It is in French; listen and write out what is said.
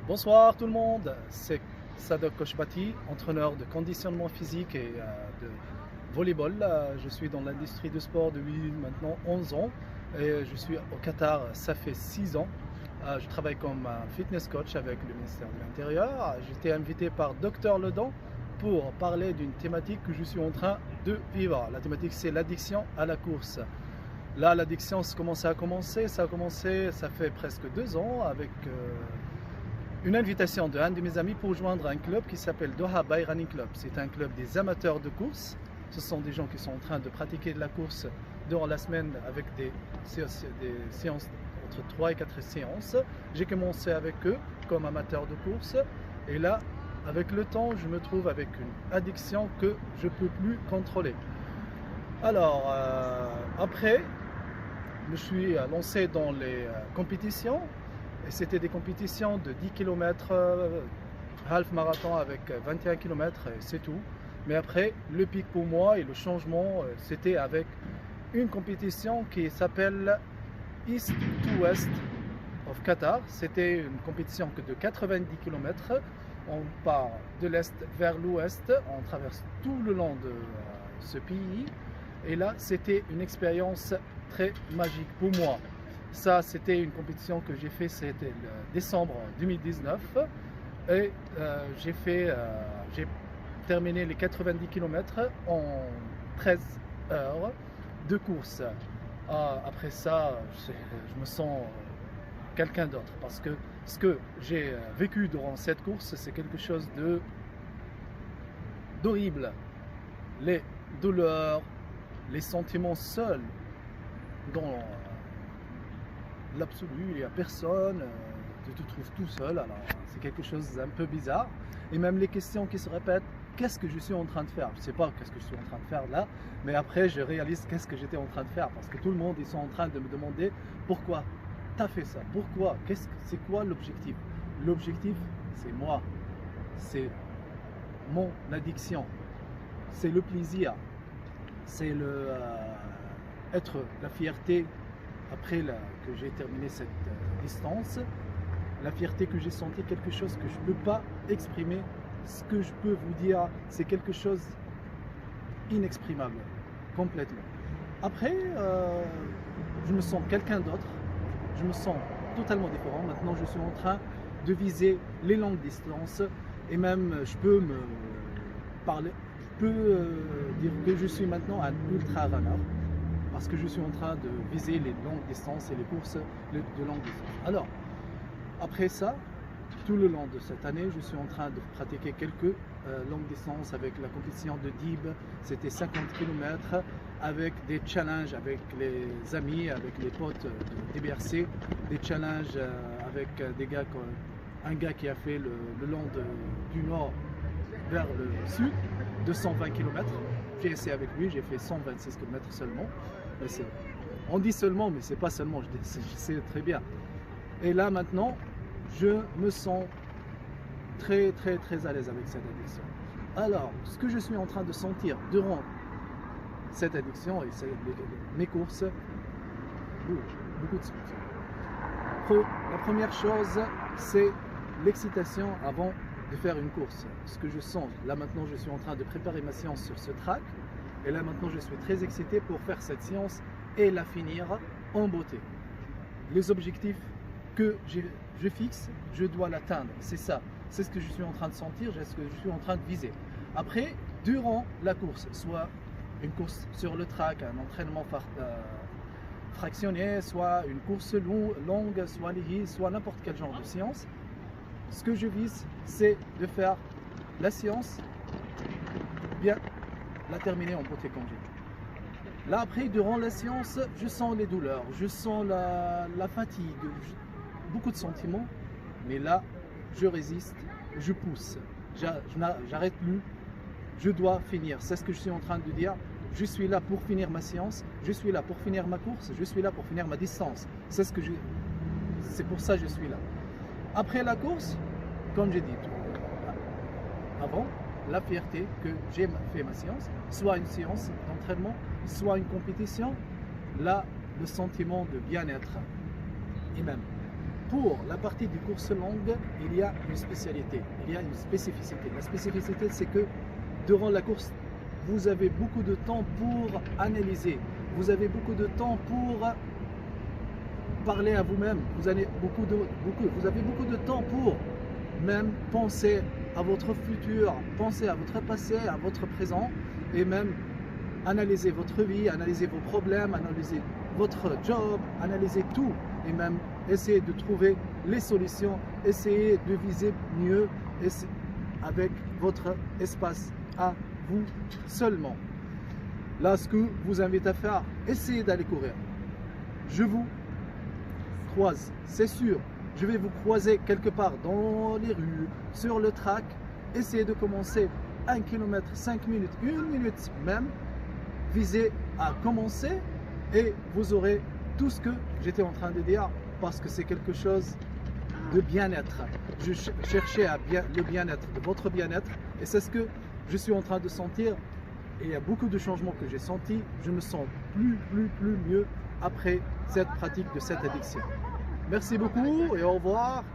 Bonsoir tout le monde, c'est Sadok Kochbati, entraîneur de conditionnement physique et de volleyball. Je suis dans l'industrie du sport depuis maintenant 11 ans et je suis au Qatar, ça fait 6 ans. Je travaille comme fitness coach avec le ministère de l'Intérieur. J'ai été invité par Dr Ledan pour parler d'une thématique que je suis en train de vivre. La thématique, c'est l'addiction à la course. Là, l'addiction, ça a commencé, ça fait presque 2 ans avec une invitation d'un de mes amis pour joindre un club qui s'appelle Doha Bay Running Club. C'est un club des amateurs de course. Ce sont des gens qui sont en train de pratiquer de la course durant la semaine avec des séances entre 3 et 4 séances. J'ai commencé avec eux comme amateur de course et là, avec le temps, je me trouve avec une addiction que je ne peux plus contrôler. Alors, après, je me suis lancé dans les compétitions. Et c'était des compétitions de 10 km, half marathon avec 21 km, et c'est tout. Mais après, le pic pour moi et le changement, c'était avec une compétition qui s'appelle East to West of Qatar. C'était une compétition de 90 km. On part de l'est vers l'ouest, on traverse tout le long de ce pays. Et là, c'était une expérience très magique pour moi. Ça, c'était une compétition que j'ai fait, c'était le décembre 2019 et j'ai terminé les 90 km en 13 heures de course. Après ça, je me sens quelqu'un d'autre parce que ce que j'ai vécu durant cette course, c'est quelque chose d'horrible. Les douleurs, les sentiments seuls dans l'absolu, il n'y a personne, tu te trouves tout seul, alors c'est quelque chose d'un peu bizarre. Et même les questions qui se répètent, qu'est-ce que je suis en train de faire? Je ne sais pas qu'est-ce que je suis en train de faire là, mais après je réalise qu'est-ce que j'étais en train de faire, parce que tout le monde, ils sont en train de me demander pourquoi tu as fait ça, pourquoi, c'est quoi l'objectif? L'objectif, c'est moi, c'est mon addiction, c'est le plaisir, c'est être la fierté. Après que j'ai terminé cette distance, la fierté que j'ai sentie, quelque chose que je ne peux pas exprimer. Ce que je peux vous dire, c'est quelque chose inexprimable, complètement. Après, je me sens quelqu'un d'autre, je me sens totalement différent. Maintenant, je suis en train de viser les longues distances et même je peux me parler, je peux dire que je suis maintenant un ultra runner. Parce que je suis en train de viser les longues distances et les courses de longue distance. Alors, après ça, tout le long de cette année, je suis en train de pratiquer quelques longues distances avec la compétition de Dib. C'était 50 km avec des challenges avec les amis, avec les potes de DBRC, des challenges avec des gars, un gars qui a fait le long du nord vers le sud, 220 km. J'ai essayé avec lui, j'ai fait 126 km seulement. On dit seulement, mais c'est pas seulement, je sais très bien. Et là maintenant, je me sens très à l'aise avec cette addiction. Alors, ce que je suis en train de sentir durant cette addiction et mes courses, beaucoup de sentiments. La première chose, c'est l'excitation avant de faire une course. Ce que je sens, là maintenant je suis en train de préparer ma séance sur ce track. Et là maintenant je suis très excité pour faire cette séance et la finir en beauté. Les objectifs que je fixe, je dois l'atteindre. C'est ça. C'est ce que je suis en train de sentir, c'est ce que je suis en train de viser. Après, durant la course, soit une course sur le track, un entraînement fractionné, soit une course longue, soit les hills, soit n'importe quel genre de séance, ce que je vise, c'est de faire la séance bien, la terminer en beauté comme j'ai dit. Là après, durant la séance, je sens les douleurs, je sens la fatigue, beaucoup de sentiments, mais là, je résiste, je pousse, j'arrête plus, je dois finir. C'est ce que je suis en train de dire. Je suis là pour finir ma séance, je suis là pour finir ma course, je suis là pour finir ma distance. C'est pour ça que je suis là. Après la course, comme j'ai dit avant, la fierté que j'ai fait ma séance, soit une séance d'entraînement, soit une compétition, là, le sentiment de bien-être et même pour la partie du course longue, il y a une spécialité, il y a une spécificité. La spécificité, c'est que durant la course, vous avez beaucoup de temps pour analyser, vous avez beaucoup de temps pour parler à vous-même, vous avez beaucoup de temps pour même penser à votre futur, penser à votre passé, à votre présent, et même analyser votre vie, analyser vos problèmes, analyser votre job, analyser tout, et même essayer de trouver les solutions, essayer de viser mieux avec votre espace à vous seulement. Là, ce que je vous invite à faire, essayez d'aller courir. Je vous croise, c'est sûr. Je vais vous croiser quelque part dans les rues, sur le track. Essayez de commencer 1 km, 5 minutes, 1 minute même. Visez à commencer et vous aurez tout ce que j'étais en train de dire, parce que c'est quelque chose de bien-être. Je cherchais le bien-être, de votre bien-être, et c'est ce que je suis en train de sentir. Et il y a beaucoup de changements que j'ai sentis. Je me sens plus mieux après cette pratique de cette addiction. Merci beaucoup et au revoir.